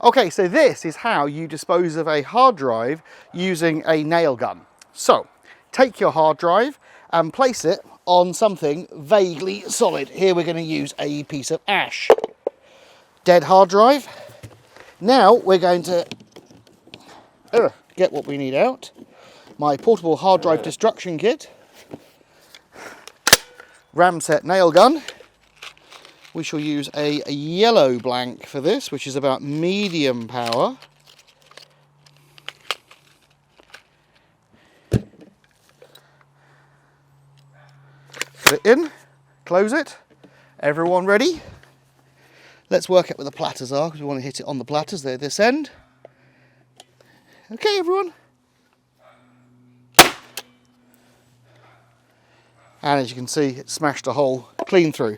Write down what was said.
Okay, so this is how you dispose of a hard drive using a nail gun. So, take your hard drive and place it on something vaguely solid. Here we're going to use a piece of ash. Dead hard drive. Now we're going to get what we need out. My portable hard drive destruction kit. Ramset nail gun. We shall use a yellow blank for this, which is about medium power. Put it in, close it. Everyone ready? Let's work out where the platters are, because we want to hit it on the platters. They're this end. Okay, everyone. And as you can see, it smashed a hole clean through.